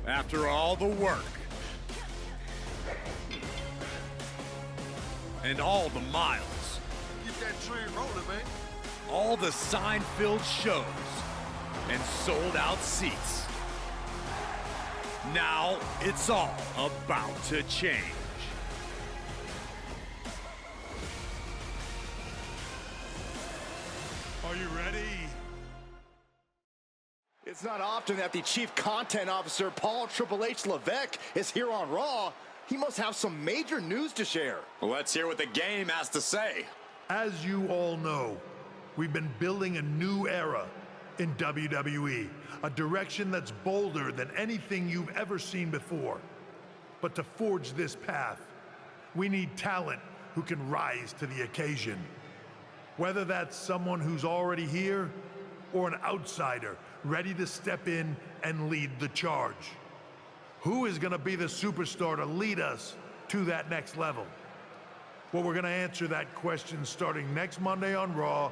After all the work and all the miles, Get that train rolling, man. all the sign-filled shows and sold-out seats. Now it's all about to change. Are you ready? It's not often that the Chief Content Officer, Paul Triple H Levesque, is here on Raw. He must have some major news to share. Well, let's hear what the game has to say. As you all know, we've been building a new era in WWE, a direction that's bolder than anything you've ever seen before. But to forge this path, we need talent who can rise to the occasion. Whether that's someone who's already here or an outsider ready to step in and lead the charge. Who is going to be the superstar to lead us to that next level? Well, we're going to answer that question starting next Monday on Raw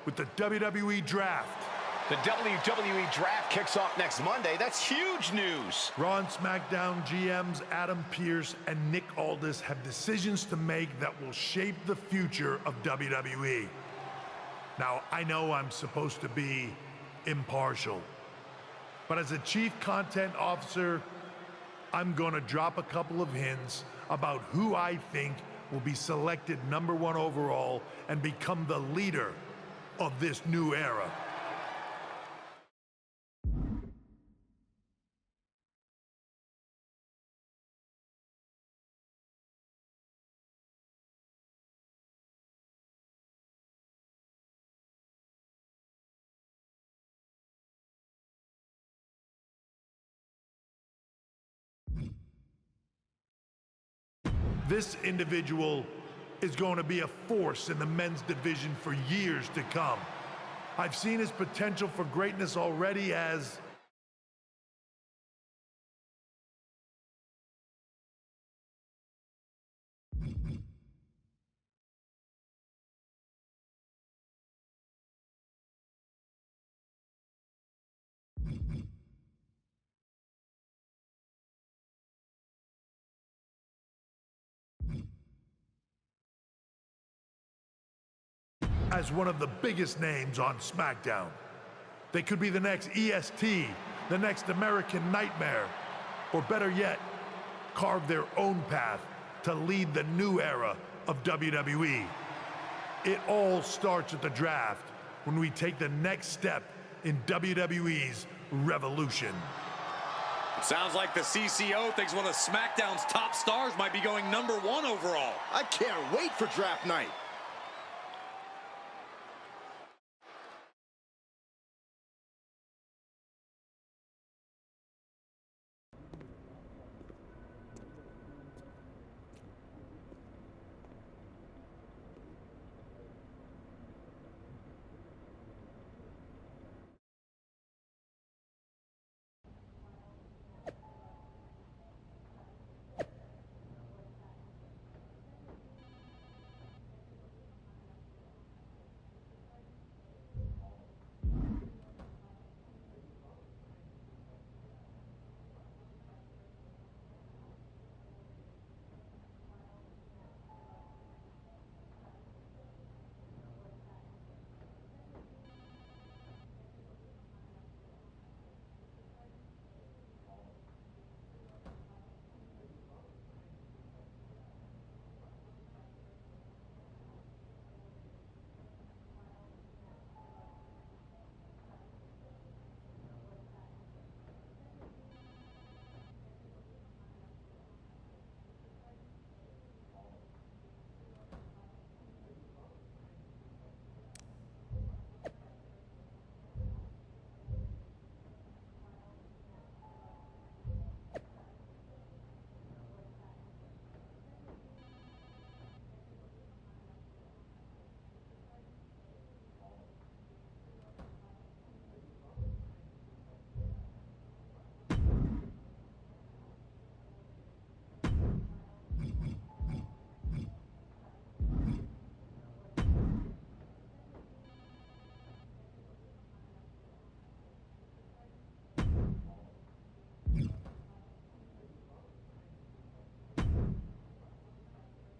with the WWE Draft. The WWE Draft kicks off next Monday. That's huge news. Raw and SmackDown GMs Adam Pearce and Nick Aldis have decisions to make that will shape the future of WWE. Now, I know I'm supposed to be impartial, but as a Chief Content Officer, I'm going to drop a couple of hints about who I think will be selected #1 overall and become the leader of this new era. This individual is going to be a force in the men's division for years to come. I've seen his potential for greatness already as one of the biggest names on SmackDown. They could be the next EST, the next American Nightmare, or better yet, carve their own path to lead the new era of WWE. It all starts at the draft when we take the next step in WWE's revolution. It sounds like the CCO thinks one of SmackDown's top stars might be going #1 overall. I can't wait for draft night.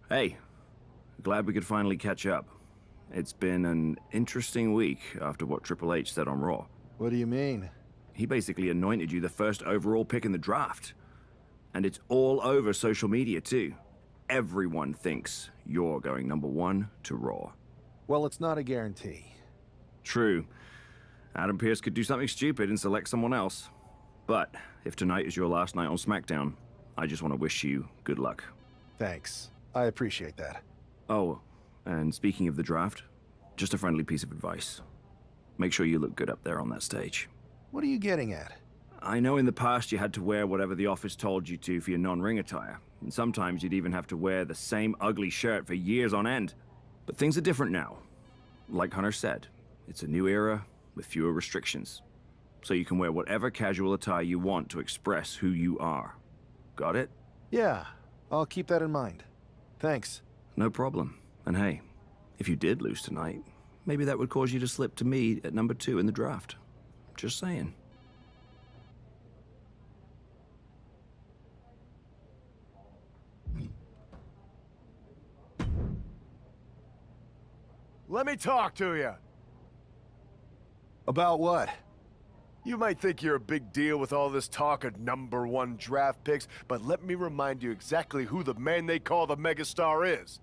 Hey, glad we could finally catch up. It's been an interesting week after what Triple H said on Raw. What do you mean? He basically anointed you the first overall pick in the draft. And it's all over social media, too. Everyone thinks you're going #1 to Raw. Well, it's not a guarantee. True. Adam Pearce could do something stupid and select someone else. But if tonight is your last night on SmackDown, I just want to wish you good luck. Thanks. I appreciate that. Oh, and speaking of the draft, just a friendly piece of advice. Make sure you look good up there on that stage. What are you getting at? I know in the past you had to wear whatever the office told you to for your non-ring attire. And sometimes you'd even have to wear the same ugly shirt for years on end. But things are different now. Like Hunter said, it's a new era with fewer restrictions. So you can wear whatever casual attire you want to express who you are. Got it? Yeah, I'll keep that in mind. Thanks. No problem. And hey, if you did lose tonight, maybe that would cause you to slip to me at #2 in the draft. Just saying. Let me talk to you. About what? You might think you're a big deal with all this talk of #1 draft picks, but let me remind you exactly who the man they call the megastar is.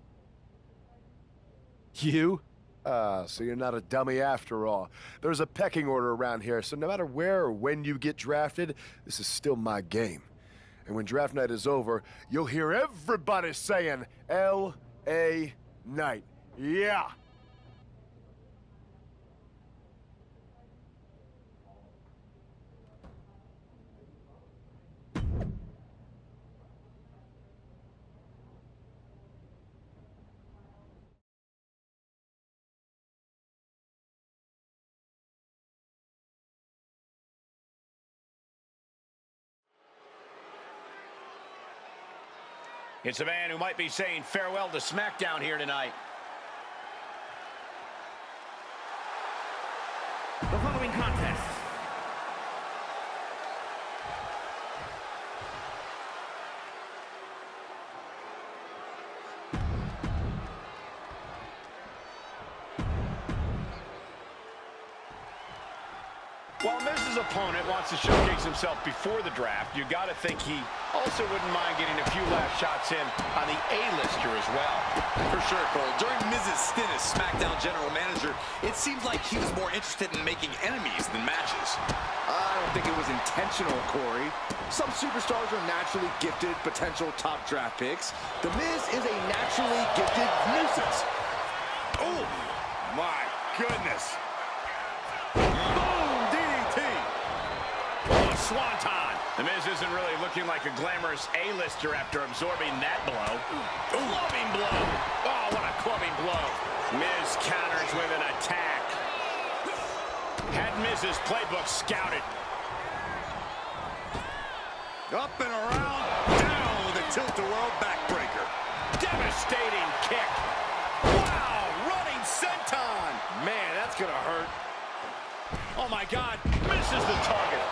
You? So you're not a dummy after all. There's a pecking order around here, so no matter where or when you get drafted, this is still my game. And when draft night is over, you'll hear everybody saying, L.A. Knight. Yeah! It's a man who might be saying farewell to SmackDown here tonight. The following contest While Miz's opponent wants to showcase himself before the draft, you got to think he also wouldn't mind getting a few last shots in on the A-lister as well. For sure, Cole. During Miz's stint as SmackDown General Manager, it seemed like he was more interested in making enemies than matches. I don't think it was intentional, Corey. Some superstars are naturally gifted potential top draft picks. The Miz is a naturally gifted nuisance. Oh, my goodness. Swanton. The Miz isn't really looking like a glamorous A-lister after absorbing that blow. Clubbing blow. Oh, what a clubbing blow. Miz counters with an attack. Had Miz's playbook scouted. Up and around, down with a tilt-a-whirl backbreaker. Devastating kick. Wow, running senton. Man, that's gonna hurt. Oh my God, misses the target.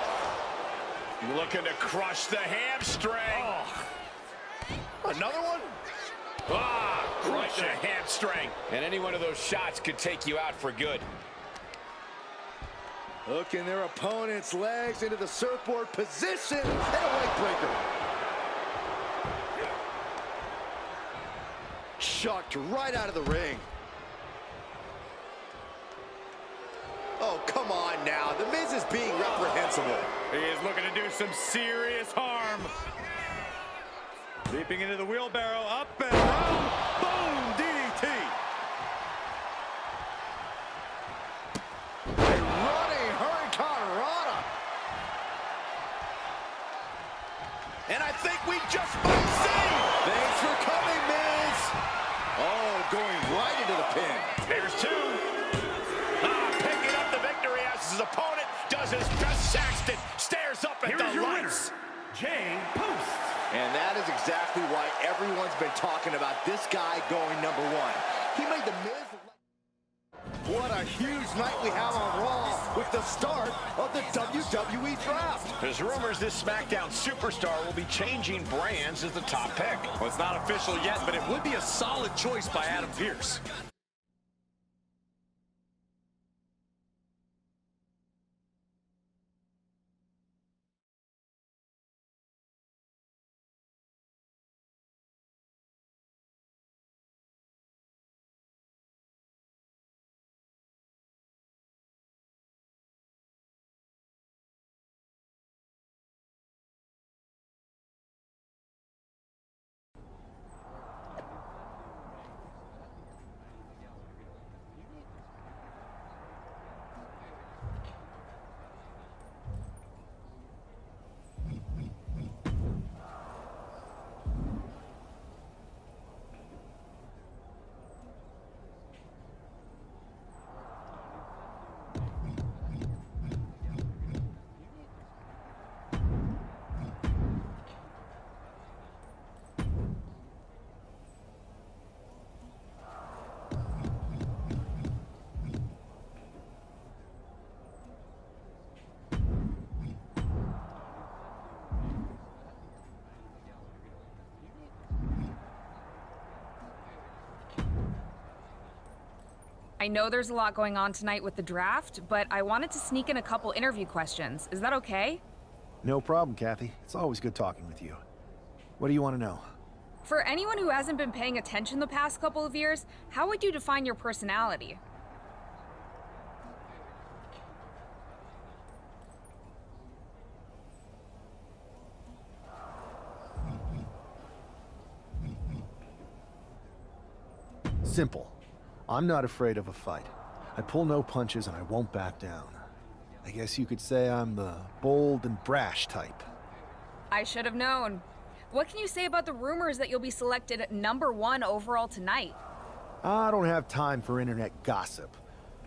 Looking to crush the hamstring. Oh. Another one? Ah, crush a hamstring. And any one of those shots could take you out for good. Hooking their opponent's legs into the surfboard position and a leg breaker. Chucked right out of the ring. Oh, come on now. The Miz is being reprehensible. He is looking to do some serious harm. Leaping into the wheelbarrow, up and around. Boom, DDT. A running Hurricane Rana. And I think we just might see. Thanks for coming, Miz. Oh, going right into the pin. There's two. Picking up the victory as his opponent does his best. Saxton stares up at the lights. Jay Post. And that is exactly why everyone's been talking about this guy going #1. He made the Miz. What a huge night we have on Raw. with the start of the WWE Draft. There's rumors this SmackDown superstar will be changing brands as the top pick. Well, it's not official yet, but it would be a solid choice by Adam Pearce. I know there's a lot going on tonight with the draft, but I wanted to sneak in a couple interview questions. Is that okay? No problem, Kathy. It's always good talking with you. What do you want to know? For anyone who hasn't been paying attention the past couple of years, how would you define your personality? Simple. I'm not afraid of a fight. I pull no punches and I won't back down. I guess you could say I'm the bold and brash type. I should have known. What can you say about the rumors that you'll be selected at #1 overall tonight? I don't have time for internet gossip.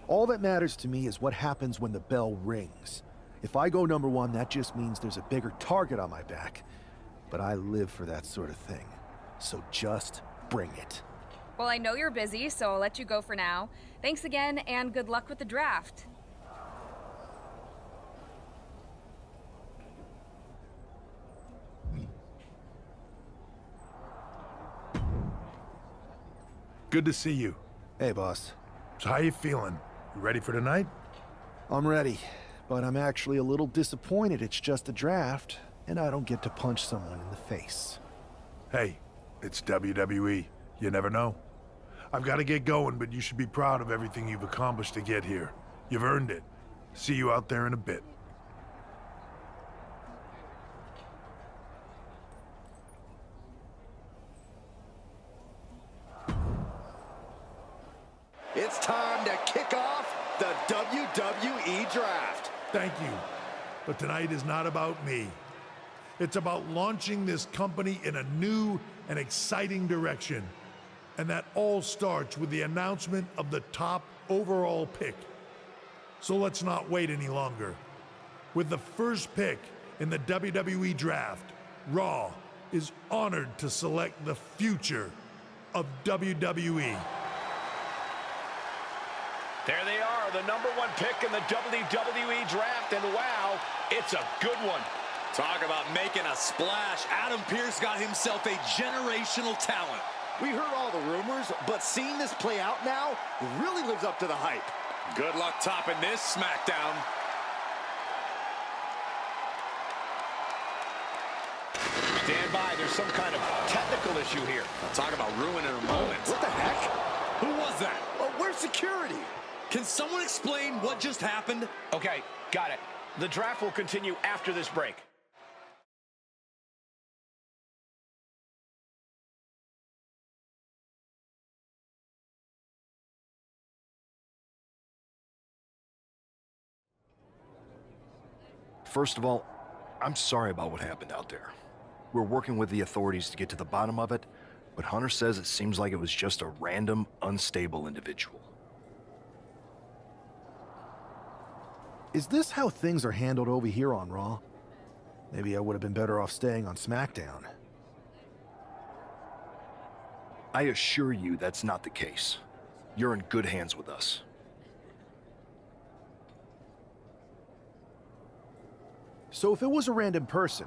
All that matters to me is what happens when the bell rings. If I go #1, that just means there's a bigger target on my back. But I live for that sort of thing. So just bring it. Well, I know you're busy, so I'll let you go for now. Thanks again, and good luck with the draft. Good to see you. Hey, boss. So how you feeling? You ready for tonight? I'm ready, but I'm actually a little disappointed it's just a draft, and I don't get to punch someone in the face. Hey, it's WWE. You never know. I've got to get going, but you should be proud of everything you've accomplished to get here. You've earned it. See you out there in a bit. It's time to kick off the WWE Draft. Thank you. But tonight is not about me. It's about launching this company in a new and exciting direction. And that all starts with the announcement of the top overall pick. So let's not wait any longer. With the first pick in the WWE Draft, Raw is honored to select the future of WWE. There they are, the #1 pick in the WWE Draft, and wow, it's a good one. Talk about making a splash. Adam Pearce got himself a generational talent. We heard all the rumors, but seeing this play out now really lives up to the hype. Good luck topping this SmackDown. Stand by, there's some kind of technical issue here. Talk about ruining a moment. What the heck? Who was that? Oh, where's security? Can someone explain what just happened? Okay, got it. The draft will continue after this break. First of all, I'm sorry about what happened out there. We're working with the authorities to get to the bottom of it, but Hunter says it seems like it was just a random, unstable individual. Is this how things are handled over here on Raw? Maybe I would have been better off staying on SmackDown. I assure you that's not the case. You're in good hands with us. So if it was a random person,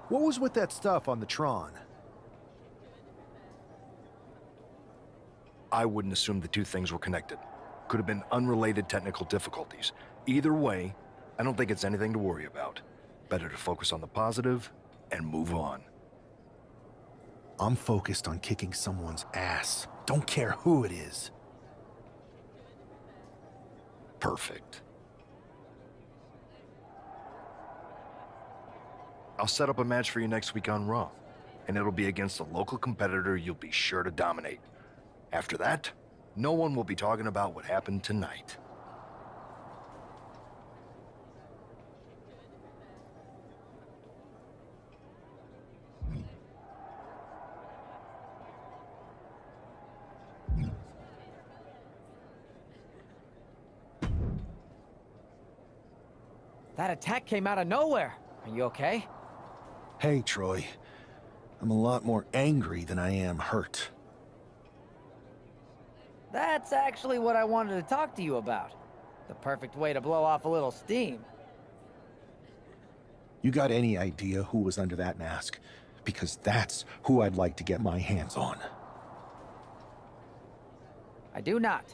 what was with that stuff on the Tron? I wouldn't assume the two things were connected. Could have been unrelated technical difficulties. Either way, I don't think it's anything to worry about. Better to focus on the positive and move on. I'm focused on kicking someone's ass. Don't care who it is. Perfect. I'll set up a match for you next week on Raw, and it'll be against a local competitor you'll be sure to dominate. After that, no one will be talking about what happened tonight. That attack came out of nowhere. Are you okay? Hey, Troy. I'm a lot more angry than I am hurt. That's actually what I wanted to talk to you about. The perfect way to blow off a little steam. You got any idea who was under that mask? Because that's who I'd like to get my hands on. I do not.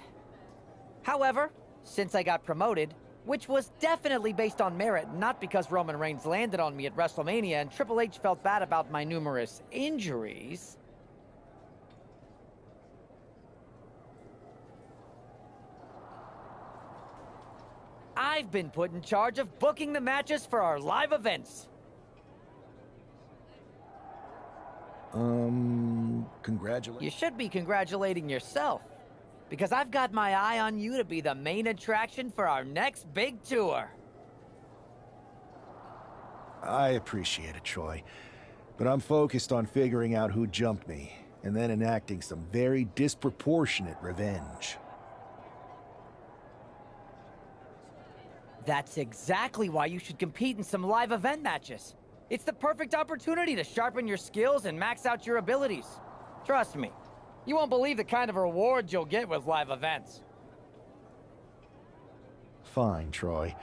However, since I got promoted, which was definitely based on merit, not because Roman Reigns landed on me at WrestleMania and Triple H felt bad about my numerous injuries, I've been put in charge of booking the matches for our live events. Congratulations. You should be congratulating yourself, because I've got my eye on you to be the main attraction for our next big tour. I appreciate it, Troy. But I'm focused on figuring out who jumped me, and then enacting some very disproportionate revenge. That's exactly why you should compete in some live event matches. It's the perfect opportunity to sharpen your skills and max out your abilities. Trust me, you won't believe the kind of rewards you'll get with live events. Fine, Troy.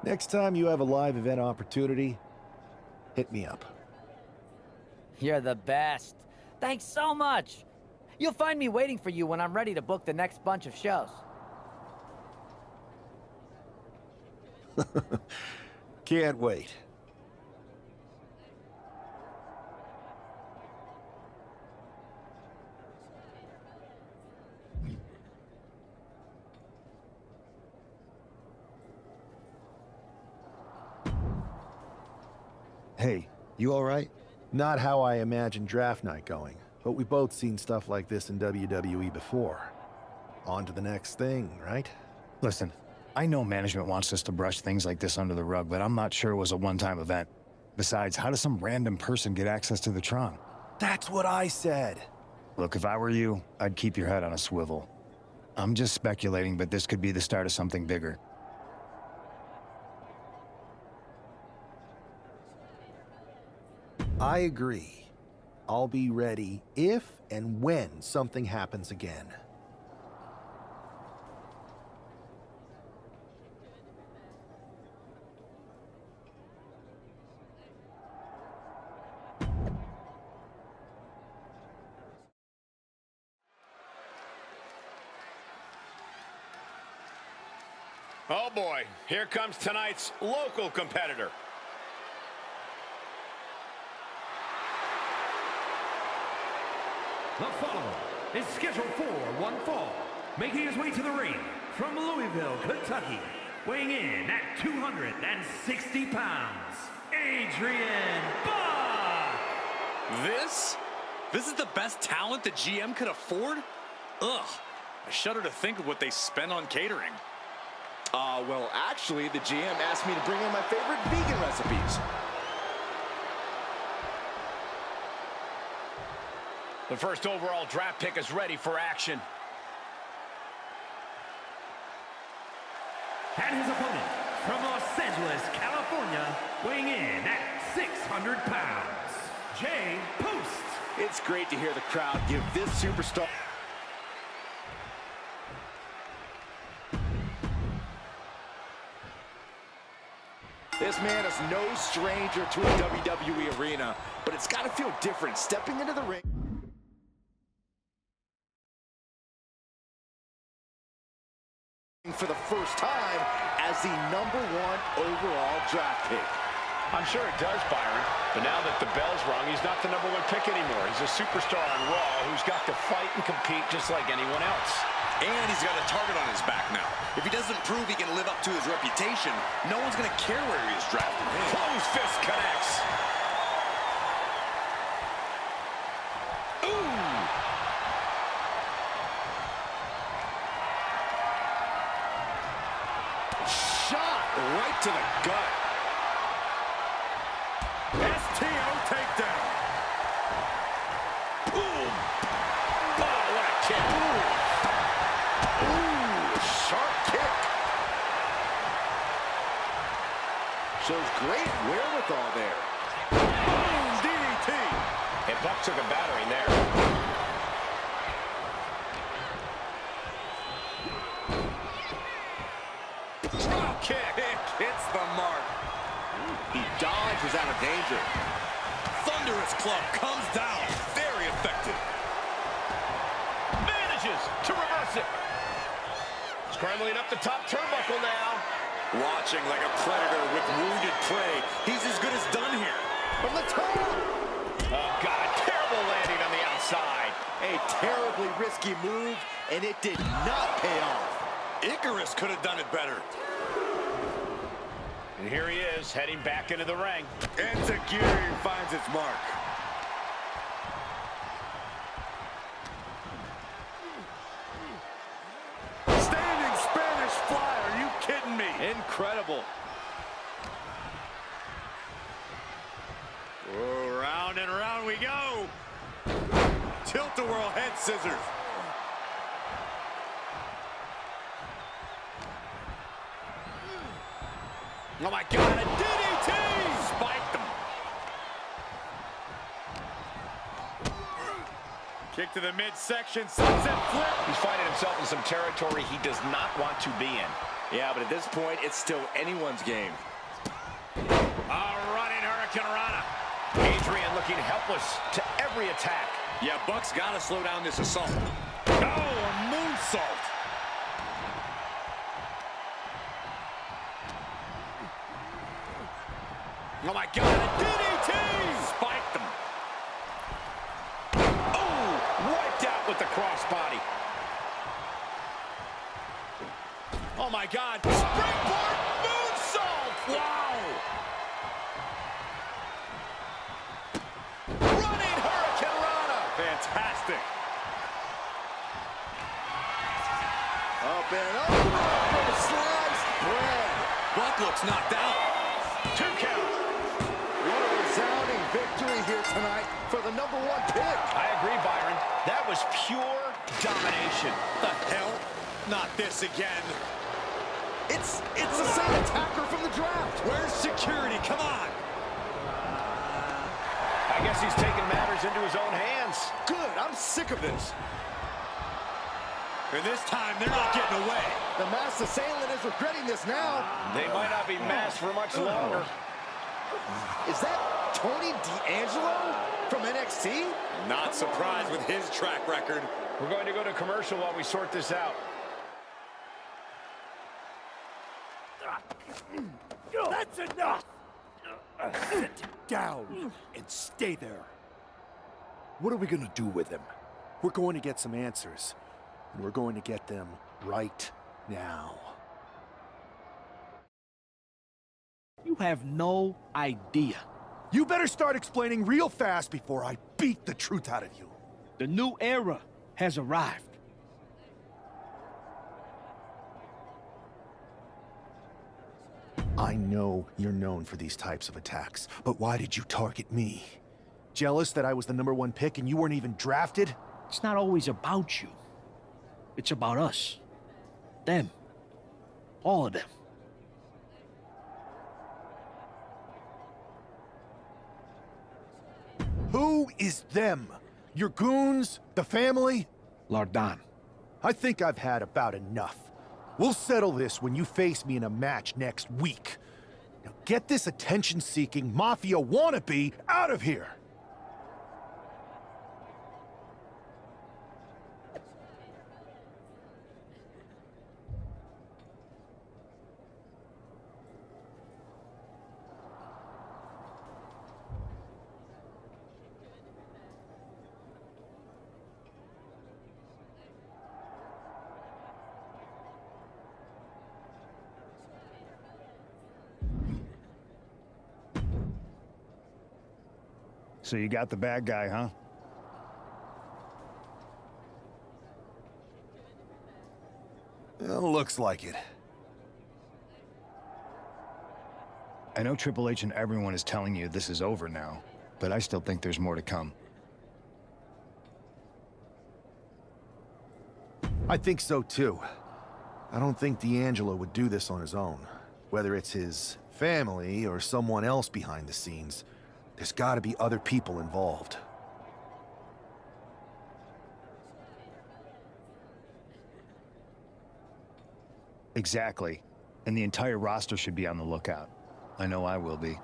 Next time you have a live event opportunity, hit me up. You're the best. Thanks so much. You'll find me waiting for you when I'm ready to book the next bunch of shows. Can't wait. Hey, you all right? Not how I imagined draft night going, but we've both seen stuff like this in WWE before. On to the next thing, right? Listen, I know management wants us to brush things like this under the rug, but I'm not sure it was a one-time event. Besides, how does some random person get access to the Tron? That's what I said. Look, if I were you, I'd keep your head on a swivel. I'm just speculating, but this could be the start of something bigger. I agree. I'll be ready if and when something happens again. Oh boy, here comes tonight's local competitor. The follower is scheduled for one fall, making his way to the ring from Louisville, Kentucky, weighing in at 260 pounds, Adrian Buck! This is the best talent the GM could afford? Ugh, I shudder to think of what they spend on catering. Well, actually, the GM asked me to bring in my favorite vegan recipes. The first overall draft pick is ready for action. And his opponent from Los Angeles, California, weighing in at 600 pounds, Jay Post. It's great to hear the crowd give this superstar... This man is no stranger to a WWE arena, but it's got to feel different stepping into the ring. For the first time as the #1 overall draft pick. I'm sure it does, Byron. But now that the bell's rung, he's not the #1 pick anymore. He's a superstar on Raw who's got to fight and compete just like anyone else. And he's got a target on his back now. If he doesn't prove he can live up to his reputation, no one's going to care where he is drafted. Close fist connects. Ooh! Shot right to the gut. STO takedown. Ooh! Oh, what a kick. Ooh, sharp kick. Shows great wherewithal there. Boom! DDT. And Buck took a battering there. Drop kick. Hits the mark. He dodges out of danger. Thunderous club comes down. Very effective. Manages to reverse it. Scrambling up the top turnbuckle now. Watching like a predator with wounded prey. He's as good as done here. From the top. Oh, God. Terrible landing on the outside. A terribly risky move, and it did not pay off. Icarus could have done it better. And here he is, heading back into the ring. Enziguri finds its mark. Standing Spanish fly, are you kidding me? Incredible. Oh, round and round we go. Tilt-a-whirl head scissors. Oh, my God, a DDT! Spiked him. Kick to the midsection, sunset flip. He's finding himself in some territory he does not want to be in. Yeah, but at this point, it's still anyone's game. A running Hurricane Rana. Adrian looking helpless to every attack. Yeah, Buck's got to slow down this assault. Oh, a moonsault. Oh, my God, a DDT! Spiked him. Oh, wiped out with the crossbody. Oh, my God, springboard moonsault! Wow! Running Hurricane Rana! Fantastic. Up and over for sliced bread. Buck looks knocked out. 2 count. What a resounding victory here tonight for the #1 pick. I agree, Byron. That was pure domination. The hell? Not this again. It's the same attacker from the draft. Where's security? Come on. I guess he's taking matters into his own hands. Good, I'm sick of this. And this time, they're not getting away. The masked assailant is regretting this now. They might not be masked for much longer. Is that Tony D'Angelo from NXT? Not surprised with his track record. We're going to go to commercial while we sort this out. That's enough! Sit down and stay there. What are we gonna do with him? We're going to get some answers, and we're going to get them right now. You have no idea. You better start explaining real fast before I beat the truth out of you. The new era has arrived. I know you're known for these types of attacks, but why did you target me? Jealous that I was the #1 pick and you weren't even drafted? It's not always about you. It's about us. Them. All of them. Who is them? Your goons? The family? Lardan. I think I've had about enough. We'll settle this when you face me in a match next week. Now Get this attention-seeking mafia wannabe out of here! So you got the bad guy, huh? Well, looks like it. I know Triple H and everyone is telling you this is over now, but I still think there's more to come. I think so too. I don't think D'Angelo would do this on his own. Whether it's his family or someone else behind the scenes, there's gotta be other people involved. Exactly. And the entire roster should be on the lookout. I know I will be.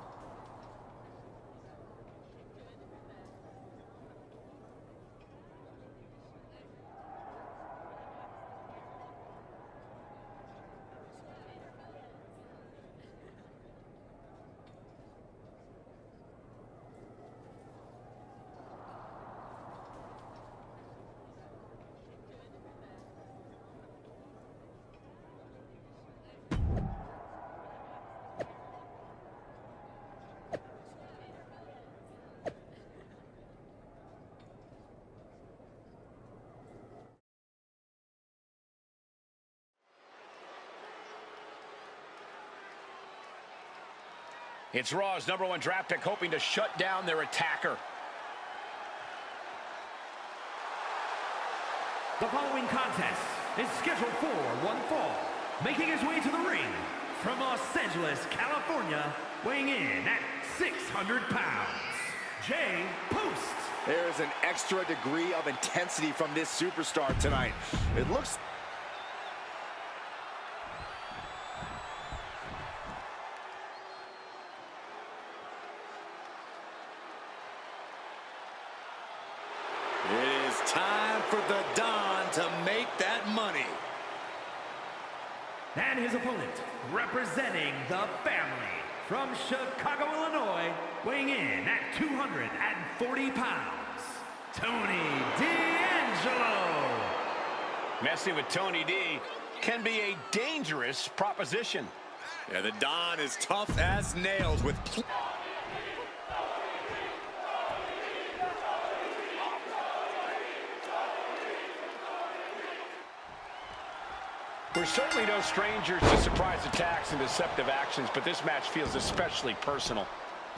It's Raw's #1 draft pick hoping to shut down their attacker. The following contest is scheduled for one fall. Making his way to the ring from Los Angeles, California, weighing in at 600 pounds, Jay Post. There is an extra degree of intensity from this superstar tonight. It looks... It is time for the Don to make that money. And his opponent, representing the family, from Chicago, Illinois, weighing in at 240 pounds, Tony D'Angelo. Messing with Tony D can be a dangerous proposition. Yeah, the Don is tough as nails with... We're certainly no strangers to surprise attacks and deceptive actions, but this match feels especially personal.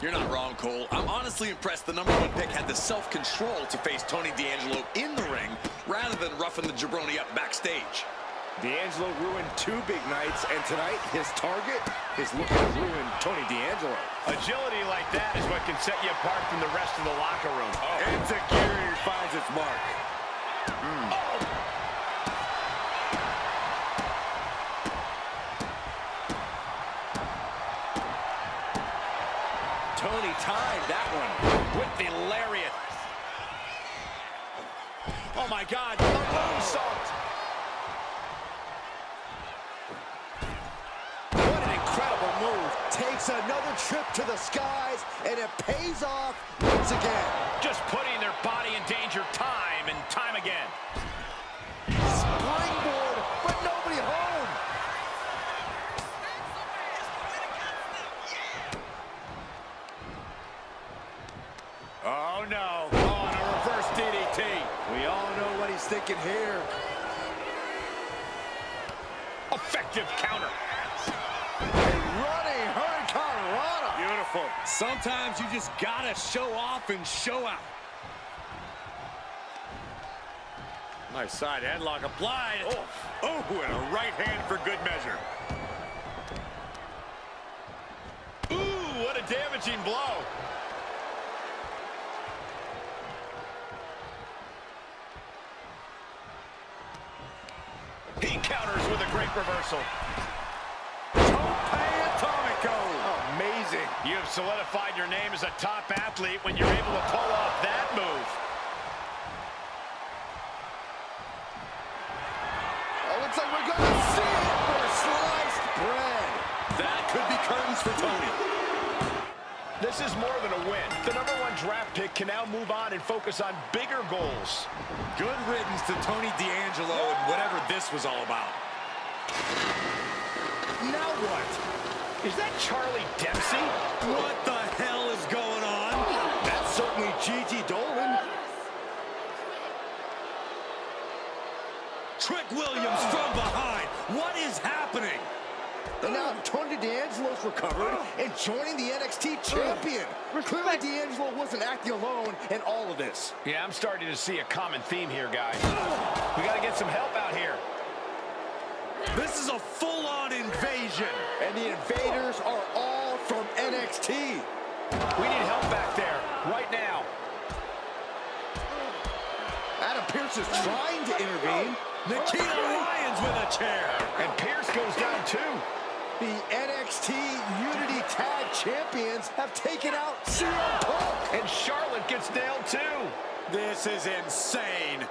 You're not wrong, Cole. I'm honestly impressed the #1 pick had the self-control to face Tony D'Angelo in the ring rather than roughing the jabroni up backstage. D'Angelo ruined 2 big nights, and tonight his target is looking to ruin Tony D'Angelo. Agility like that is what can set you apart from the rest of the locker room. And security finds its mark. Tony timed that one with the lariat. Oh my God, the moonsault. What an incredible move. Takes another trip to the skies, and it pays off once again. Just putting their body in danger time and time again. Springboard, but nobody home. Oh no, oh, and a reverse DDT. We all know what he's thinking here. Effective counter. Running Hurricanrana. Beautiful. Sometimes you just gotta show off and show out. Nice side headlock applied. Oh, and a right hand for good measure. Ooh, what a damaging blow. He counters with a great reversal. Tope Atomico. Amazing You have solidified your name as a top athlete when you're able to pull off that move. Oh, looks like we're gonna see it for sliced bread. That could be curtains for Tony. This is more than a win. The #1 draft pick can now move on and focus on bigger goals. Good riddance to Tony D'Angelo and whatever this was all about. Now what? Is that Charlie Dempsey? What the hell is going on? That's certainly Gigi Dolan. Trick Williams from behind. What is happening? And now Tony D'Angelo's recovered and joining the NXT champion. Clearly D'Angelo wasn't acting alone in all of this. Yeah, I'm starting to see a common theme here, guys. We got to get some help out here. This is a full-on invasion. And the invaders are all from NXT. We need help back there, right now. Adam Pearce is trying to intervene. Nikita Lyons with a chair. And Pearce goes down too. The NXT Unity Tag Champions have taken out CM Punk. And Charlotte gets nailed too. This is insane.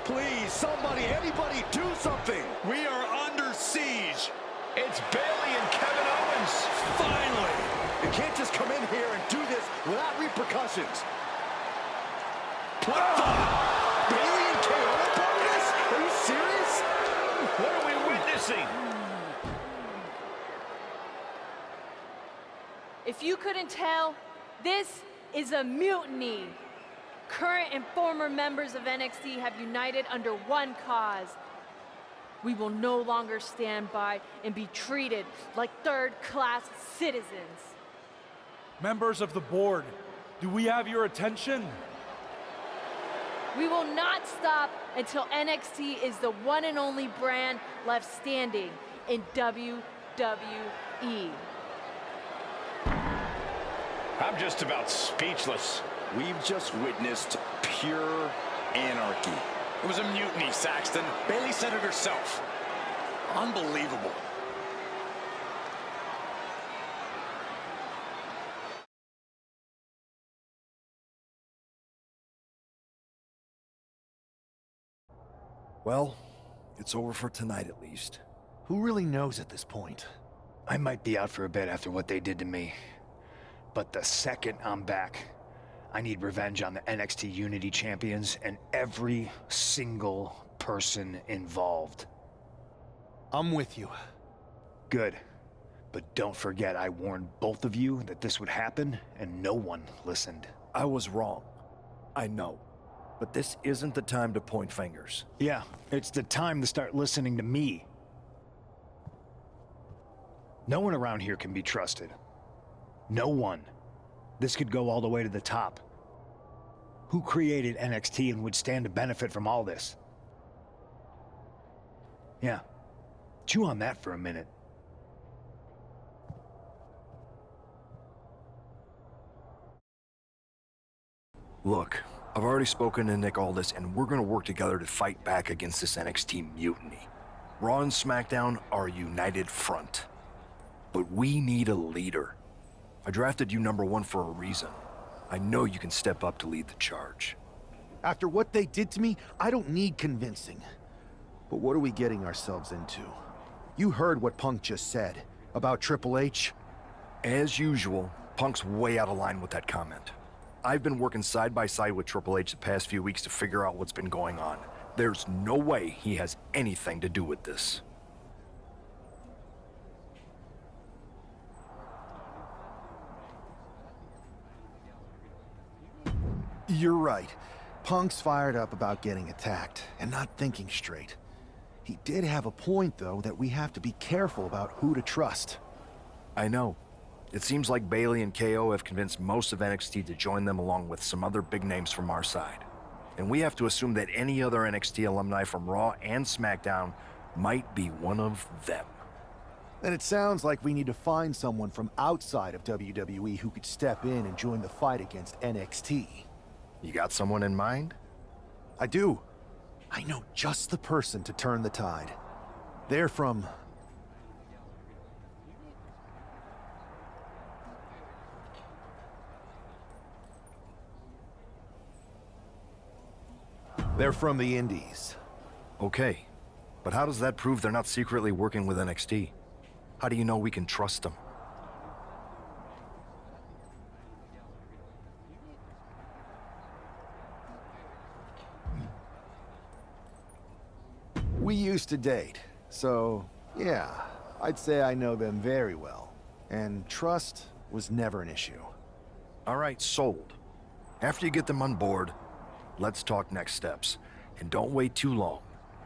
Please, somebody, anybody, do something. We are under siege. It's Bayley and Kevin Owens. Finally. You can't just come in here and do this without repercussions. What the? Bayley and KO are part of this? Are you serious? What are we witnessing? If you couldn't tell, this is a mutiny. Current and former members of NXT have united under one cause. We will no longer stand by and be treated like third-class citizens. Members of the board, do we have your attention? We will not stop until NXT is the one and only brand left standing in WWE. I'm just about speechless. We've just witnessed pure anarchy. It was a mutiny, Saxton. Bayley said it herself. Unbelievable. Well, it's over for tonight at least. Who really knows at this point? I might be out for a bit after what they did to me. But the second I'm back, I need revenge on the NXT Unity Champions and every single person involved. I'm with you. Good. But don't forget, I warned both of you that this would happen, and no one listened. I was wrong. I know. But this isn't the time to point fingers. Yeah, it's the time to start listening to me. No one around here can be trusted. No one. This could go all the way to the top. Who created NXT and would stand to benefit from all this? Yeah. Chew on that for a minute. Look, I've already spoken to Nick Aldis, and we're gonna work together to fight back against this NXT mutiny. Raw and SmackDown are a united front. But we need a leader. I drafted you #1 for a reason. I know you can step up to lead the charge. After what they did to me, I don't need convincing. But what are we getting ourselves into? You heard what Punk just said about Triple H. As usual, Punk's way out of line with that comment. I've been working side by side with Triple H the past few weeks to figure out what's been going on. There's no way he has anything to do with this. You're right. Punk's fired up about getting attacked and not thinking straight. He did have a point, though, that we have to be careful about who to trust. I know. It seems like Bayley and KO have convinced most of NXT to join them along with some other big names from our side. And we have to assume that any other NXT alumni from Raw and SmackDown might be one of them. Then it sounds like we need to find someone from outside of WWE who could step in and join the fight against NXT. You got someone in mind? I do. I know just the person to turn the tide. They're from... They're from the Indies. Okay, but how does that prove they're not secretly working with NXT? How do you know we can trust them? We used to date, so yeah, I'd say I know them very well. And trust was never an issue. All right, sold. After you get them on board, let's talk next steps. And don't wait too long.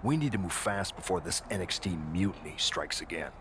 We need to move fast before this NXT mutiny strikes again.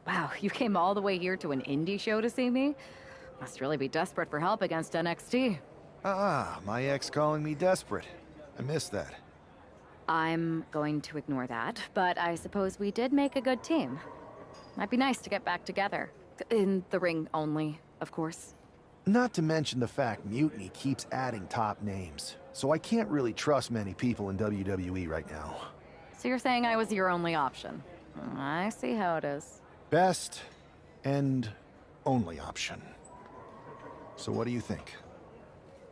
Wow, you came all the way here to an indie show to see me? Must really be desperate for help against NXT. My ex calling me desperate. I miss that. I'm going to ignore that, but I suppose we did make a good team. Might be nice to get back together. In the ring only, of course. Not to mention the fact Mutiny keeps adding top names, so I can't really trust many people in WWE right now. So you're saying I was your only option? I see how it is. Best and only option. So what do you think?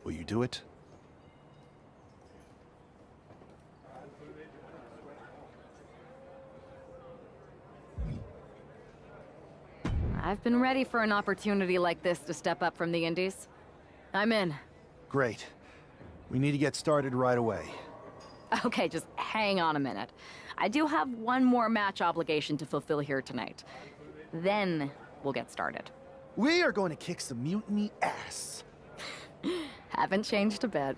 Will you do it? I've been ready for an opportunity like this to step up from the indies. I'm in. Great. We need to get started right away. Okay, just hang on a minute. I do have one more match obligation to fulfill here tonight. Then we'll get started. We are going to kick some Mutiny ass. Haven't changed a bit.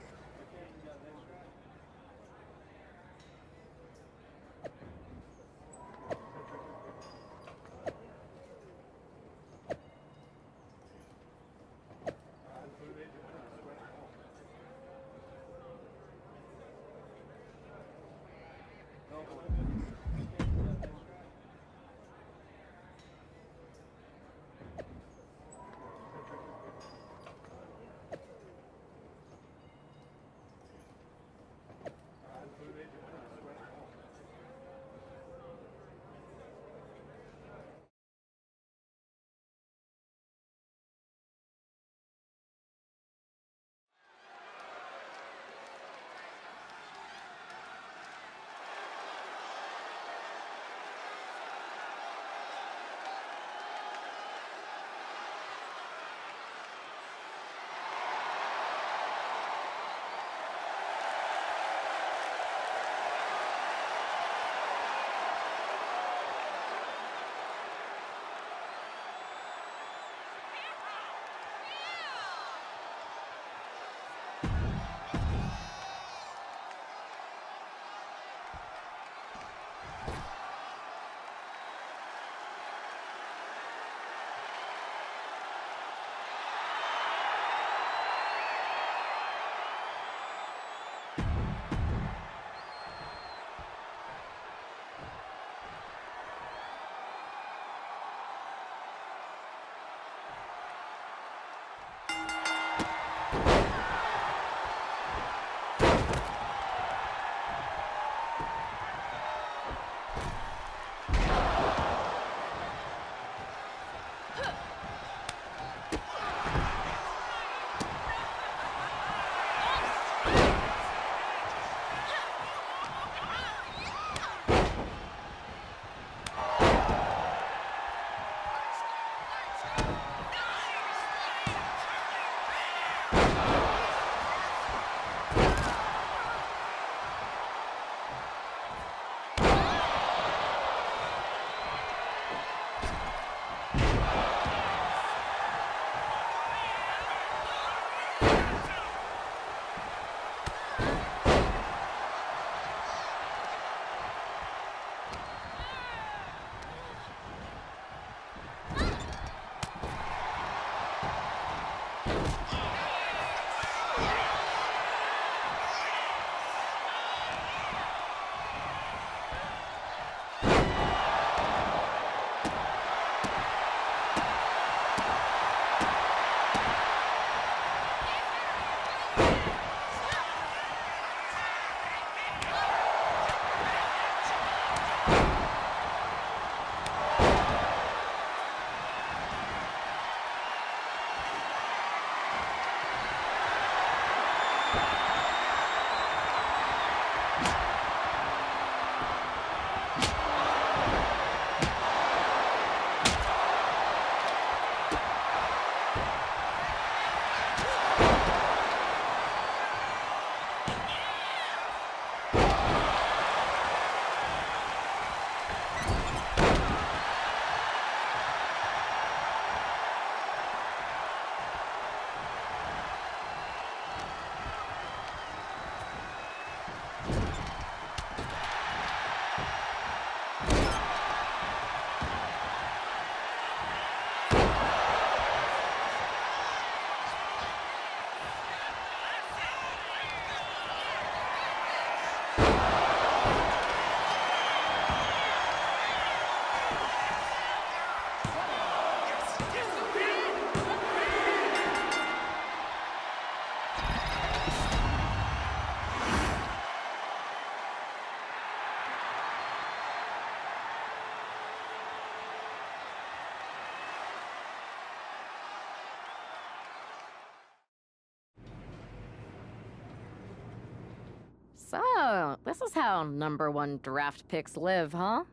So, this is how #1 draft picks live, huh?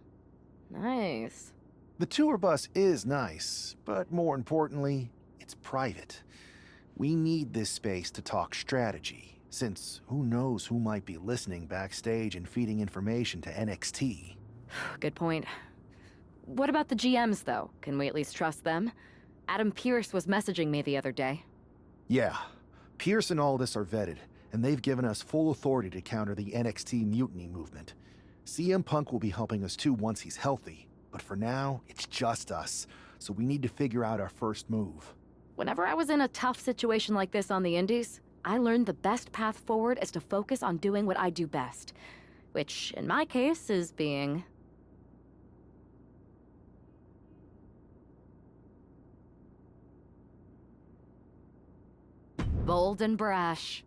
Nice. The tour bus is nice, but more importantly, it's private. We need this space to talk strategy, since who knows who might be listening backstage and feeding information to NXT. Good point. What about the GMs, though? Can we at least trust them? Adam Pearce was messaging me the other day. Yeah, Pierce and Aldis are vetted, and they've given us full authority to counter the NXT mutiny movement. CM Punk will be helping us too once he's healthy, but for now, it's just us, so we need to figure out our first move. Whenever I was in a tough situation like this on the Indies, I learned the best path forward is to focus on doing what I do best, which, in my case, is being... bold and brash.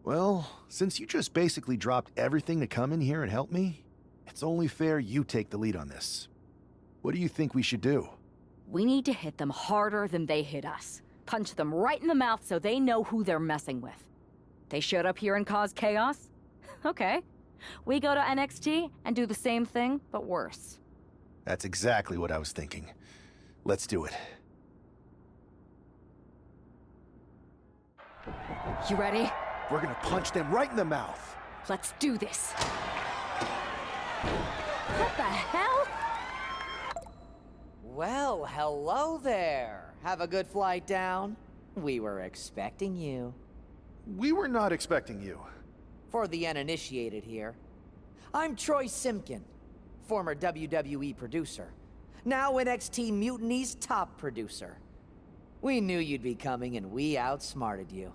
Well, since you just basically dropped everything to come in here and help me, it's only fair you take the lead on this. What do you think we should do? We need to hit them harder than they hit us. Punch them right in the mouth so they know who they're messing with. They showed up here and caused chaos? Okay. We go to NXT and do the same thing, but worse. That's exactly what I was thinking. Let's do it. You ready? We're gonna punch them right in the mouth. Let's do this. What the hell? Well, hello there. Have a good flight down. We were expecting you. We were not expecting you. For the uninitiated here, I'm Troy Simkin, former WWE producer, now NXT Mutiny's top producer. We knew you'd be coming and we outsmarted you.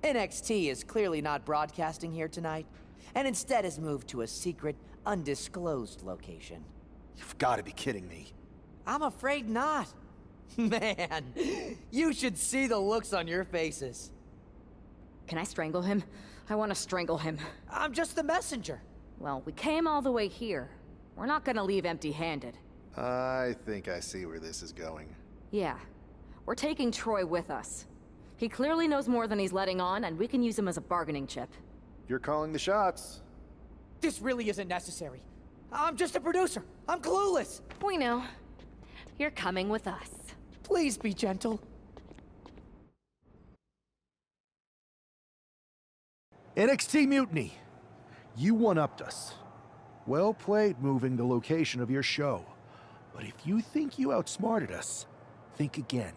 NXT is clearly not broadcasting here tonight, and instead has moved to a secret, undisclosed location. You've got to be kidding me. I'm afraid not. Man, you should see the looks on your faces. Can I strangle him? I want to strangle him. I'm just the messenger. Well, we came all the way here. We're not gonna leave empty-handed. I think I see where this is going. Yeah. We're taking Troy with us. He clearly knows more than he's letting on, and we can use him as a bargaining chip. You're calling the shots. This really isn't necessary. I'm just a producer. I'm clueless. We know. You're coming with us. Please be gentle. NXT Mutiny. You one-upped us. Well played moving the location of your show. But if you think you outsmarted us, think again.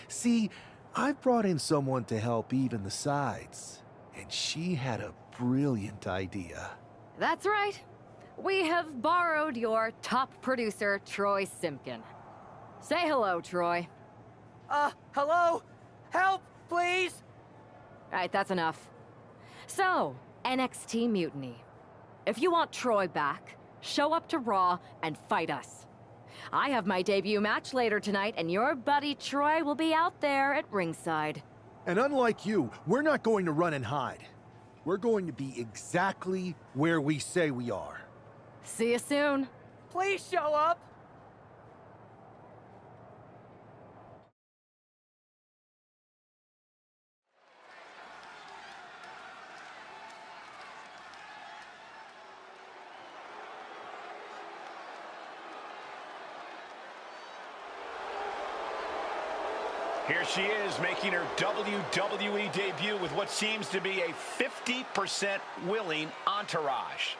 See, I've brought in someone to help even the sides, and she had a brilliant idea. That's right. We have borrowed your top producer, Troy Simkin. Say hello, Troy. Hello? Help, please? All right, that's enough. So, NXT Mutiny. If you want Troy back, show up to Raw and fight us. I have my debut match later tonight, and your buddy Troy will be out there at ringside. And unlike you, we're not going to run and hide. We're going to be exactly where we say we are. See you soon. Please show up. Here she is making her WWE debut with what seems to be a 50% willing entourage.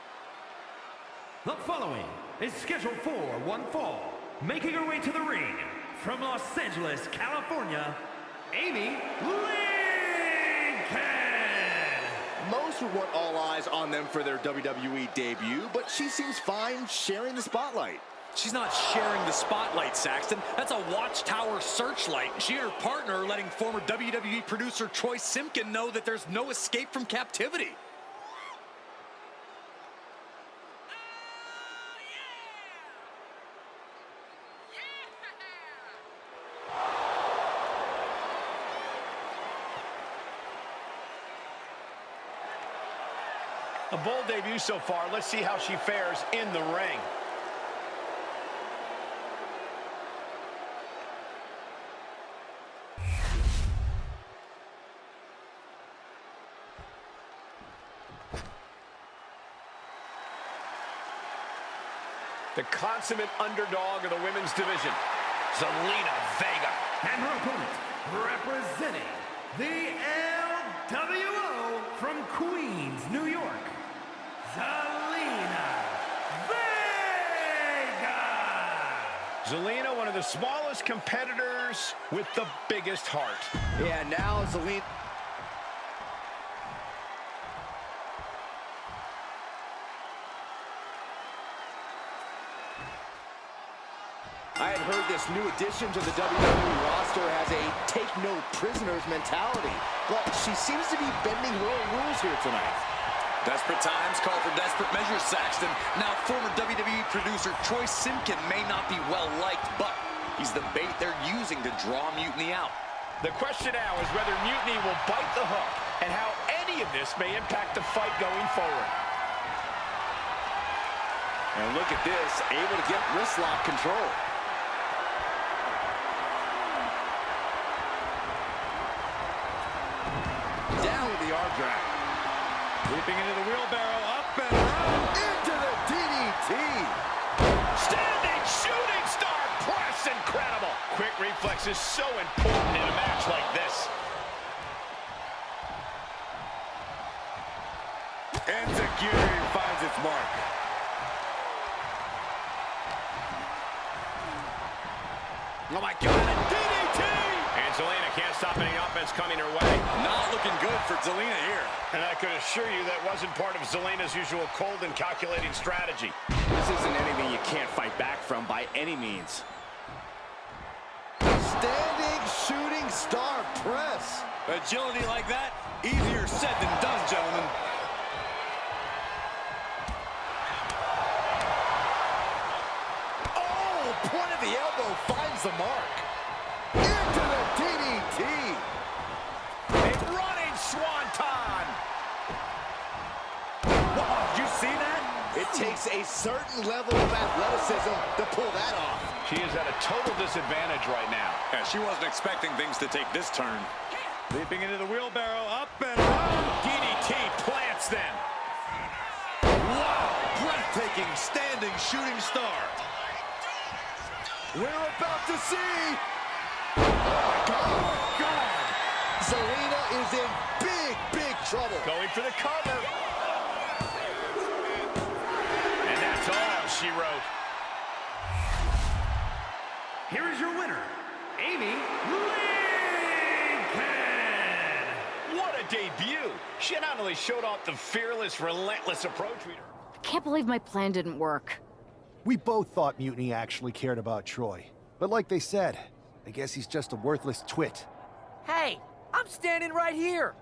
The following is scheduled for one fall. Making her way to the ring from Los Angeles, California, Amy Lincoln. Most would want all eyes on them for their WWE debut, but she seems fine sharing the spotlight. She's not sharing the spotlight, Saxton. That's a watchtower searchlight. She and her partner are letting former WWE producer Troy Simpkin know that there's no escape from captivity. A bold debut so far. Let's see how she fares in the ring. The consummate underdog of the women's division, Zelina Vega. And her opponent, representing the LWO from Queens, New York, Zelina Vega. Zelina, one of the smallest competitors with the biggest heart. Yeah, now Zelina... I had heard this new addition to the WWE roster has a take-no-prisoners mentality, but she seems to be bending her own rules here tonight. Desperate times call for desperate measures, Saxton. Now, former WWE producer Troy Simpkin may not be well-liked, but he's the bait they're using to draw Mutiny out. The question now is whether Mutiny will bite the hook and how any of this may impact the fight going forward. And look at this, able to get wrist lock control. Down with the arm drag. Leaping into the wheelbarrow, up and around. Into the DDT. Standing shooting star press, incredible. Quick reflexes so important in a match like this. And Zagiri finds its mark. Oh my God, a DDT! And Zelina can't stop any offense coming her way. Not looking good for Zelina here. And I could assure you that wasn't part of Zelina's usual cold and calculating strategy. This isn't anything you can't fight back from by any means. Standing shooting star press. Agility like that, easier said than done, gentlemen. Oh, point of the elbow finds the mark. Into the DDT. A running swanton. Wow, did you see that? It takes a certain level of athleticism to pull that off. She is at a total disadvantage right now. Yeah, she wasn't expecting things to take this turn. Leaping into the wheelbarrow, up and around. DDT plants them. Wow, breathtaking standing shooting star. We're about to see. Oh my God. Zelina is in big trouble. Going for the cover. And that's all she wrote. Here is your winner, Amy Lincoln. What a debut. She not only showed off the fearless, relentless approach we... I can't believe my plan didn't work. We both thought Mutiny actually cared about Troy. But like they said, I guess he's just a worthless twit. Hey, I'm standing right here.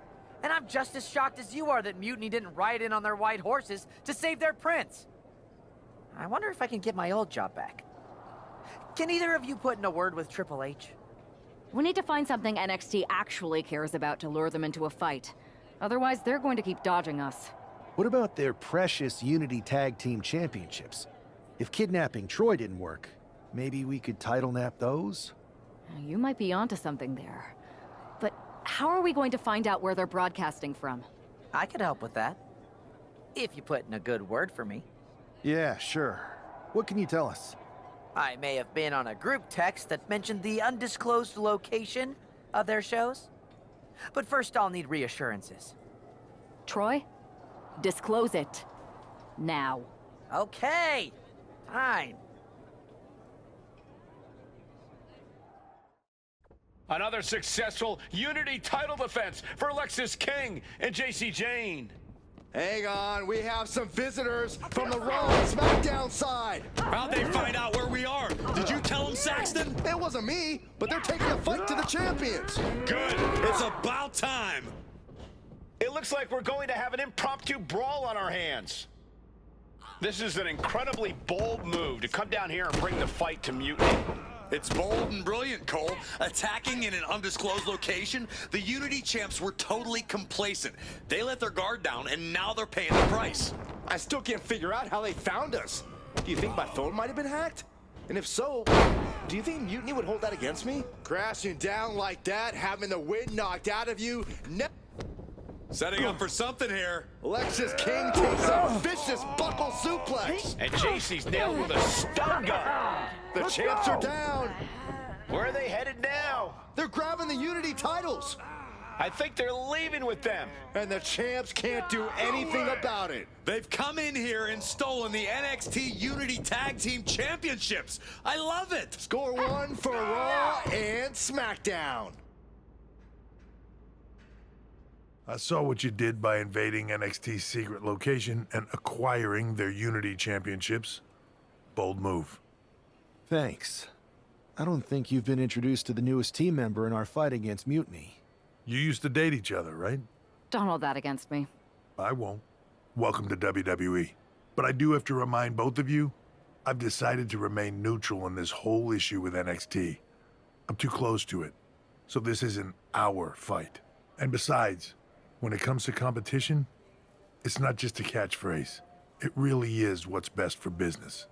And I'm just as shocked as you are that Mutiny didn't ride in on their white horses to save their prince. I wonder if I can get my old job back. Can either of you put in a word with Triple H? We need to find something NXT actually cares about to lure them into a fight. Otherwise, they're going to keep dodging us. What about their precious Unity Tag Team Championships? If kidnapping Troy didn't work, maybe we could title nap those? You might be onto something there. But how are we going to find out where they're broadcasting from? I could help with that. If you put in a good word for me. Yeah, sure. What can you tell us? I may have been on a group text that mentioned the undisclosed location, of their shows. But first I'll need reassurances. Troy, disclose it. Now. Okay, fine. Another successful Unity title defense for Lexis King and JC Jane. Hang on, we have some visitors from the Raw and SmackDown side. How'd they find out where we are? Did you tell them, Saxton? It wasn't me, but they're taking the fight to the champions. Good. It's about time. It looks like we're going to have an impromptu brawl on our hands. This is an incredibly bold move to come down here and bring the fight to Mutiny. It's bold and brilliant, Cole. Attacking in an undisclosed location, the Unity champs were totally complacent. They let their guard down, and now they're paying the price. I still can't figure out how they found us. Do you think my phone might have been hacked? And if so, do you think Mutiny would hold that against me? Crashing down like that, having the wind knocked out of you, Setting up for something here. Lexis King takes a vicious buckle suplex. And JC's nailed with a stun gun. The champs are down. Where are they headed now? They're grabbing the Unity titles. I think they're leaving with them. And the champs can't do anything about it. They've come in here and stolen the NXT Unity Tag Team Championships. I love it. Score one for Raw and SmackDown. I saw what you did by invading NXT's secret location and acquiring their Unity championships. Bold move. Thanks. I don't think you've been introduced to the newest team member in our fight against Mutiny. You used to date each other, right? Don't hold that against me. I won't. Welcome to WWE. But I do have to remind both of you, I've decided to remain neutral in this whole issue with NXT. I'm too close to it. So this isn't our fight. And besides, when it comes to competition, it's not just a catchphrase. It really is what's best for business.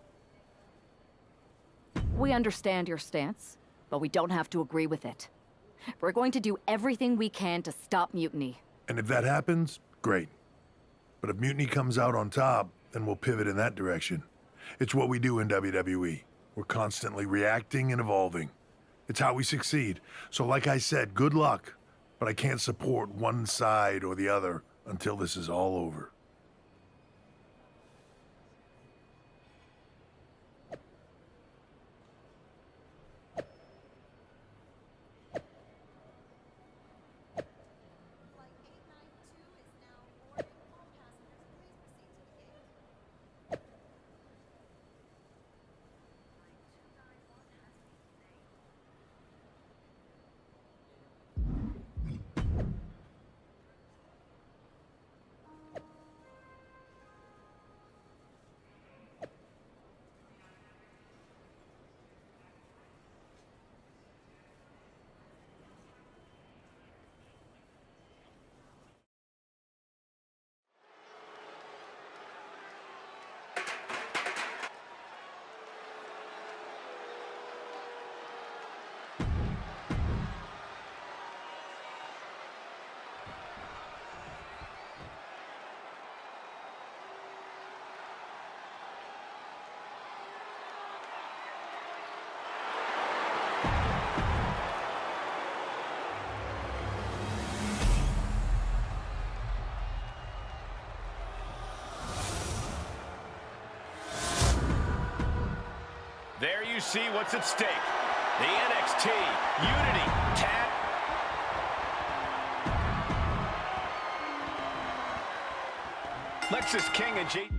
We understand your stance, but we don't have to agree with it. We're going to do everything we can to stop Mutiny. And if that happens, great. But if Mutiny comes out on top, then we'll pivot in that direction. It's what we do in WWE. We're constantly reacting and evolving. It's how we succeed. So like I said, good luck. But I can't support one side or the other until this is all over. There you see what's at stake. The NXT Unity Tag. Lexis King and JC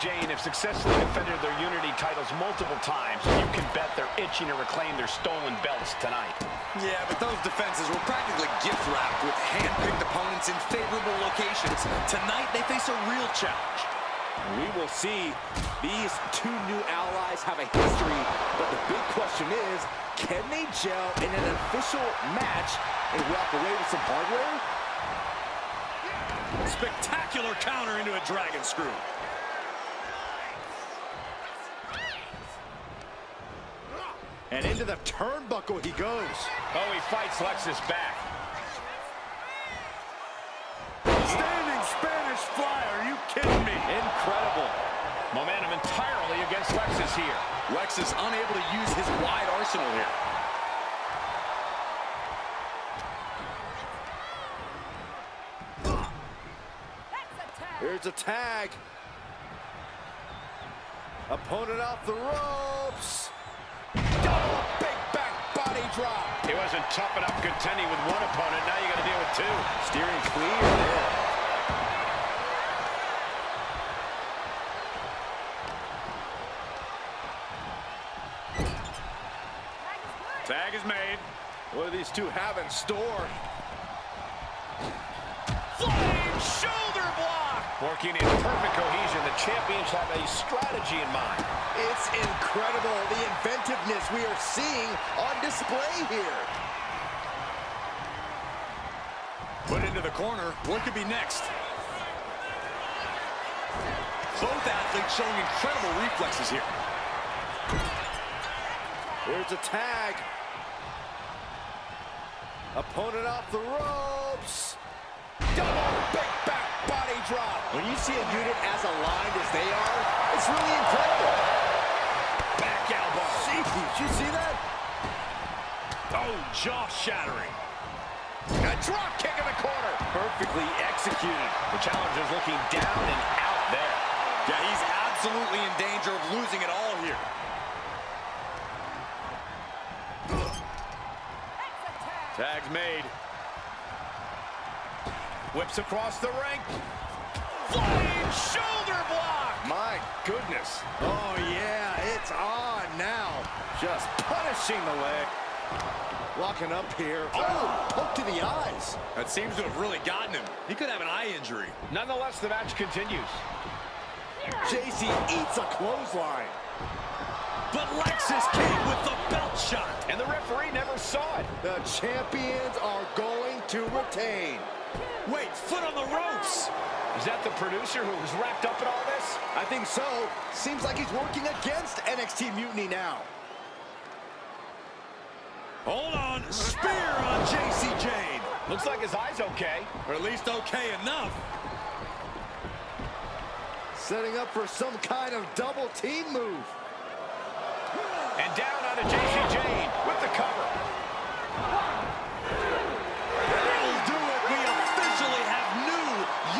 Jane have successfully defended their Unity titles multiple times. You can bet they're itching to reclaim their stolen belts tonight. Yeah, but those defenses were practically gift-wrapped with hand-picked opponents in favorable locations. Tonight, they face a real challenge. We will see. These two new allies have a history, but the big question is, can they gel in an official match and walk away with some hardware? Spectacular counter into a dragon screw. And into the turnbuckle he goes. Oh, he fights Lexis back. against Lex is here. Lex is unable to use his wide arsenal here. Here's a tag. Opponent off the ropes. Double big back body drop. He wasn't tough enough contending with one opponent. Now you got to deal with two. Steering clear there. Tag is made. What do these two have in store? Flying shoulder block. Working in perfect cohesion. The champions have a strategy in mind. It's incredible, the inventiveness we are seeing on display here. Put into the corner. What could be next? Both athletes showing incredible reflexes here. Here's a tag. Opponent off the ropes. Double big back body drop. When you see a unit as aligned as they are, it's really incredible. Back elbow. Jeez, did you see that? Oh, jaw-shattering. A drop kick in the corner. Perfectly executed. The challenger's looking down and out there. Yeah, he's absolutely in danger of losing it all here. Tag's made. Whips across the ring. Flying shoulder block. My goodness. Oh, yeah, it's on now. Just punishing the leg. Locking up here. Oh, poke to the eyes. That seems to have really gotten him. He could have an eye injury. Nonetheless, the match continues. JC eats a clothesline. But Lexus came with the belt shot. And the referee never saw it. The champions are going to retain. Wait, foot on the ropes. Is that the producer who was wrapped up in all this? I think so. Seems like he's working against NXT Mutiny now. Hold on. Spear on JC Jane. Looks like his eye's okay. Or at least okay enough. Setting up for some kind of double team move. And down onto JC Jane with the cover. That'll do it. We officially have new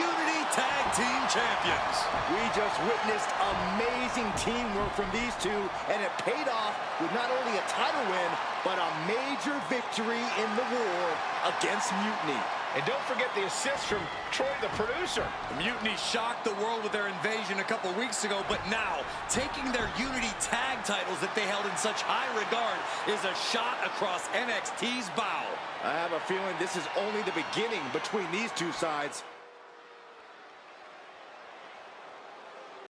Unity Tag Team Champions. We just witnessed amazing teamwork from these two, and it paid off with not only a title win, but a major victory in the war against Mutiny. And don't forget the assist from Troy, the producer. The Mutiny shocked the world with their invasion a couple weeks ago, but now, taking their Unity tag titles that they held in such high regard is a shot across NXT's bow. I have a feeling this is only the beginning between these two sides.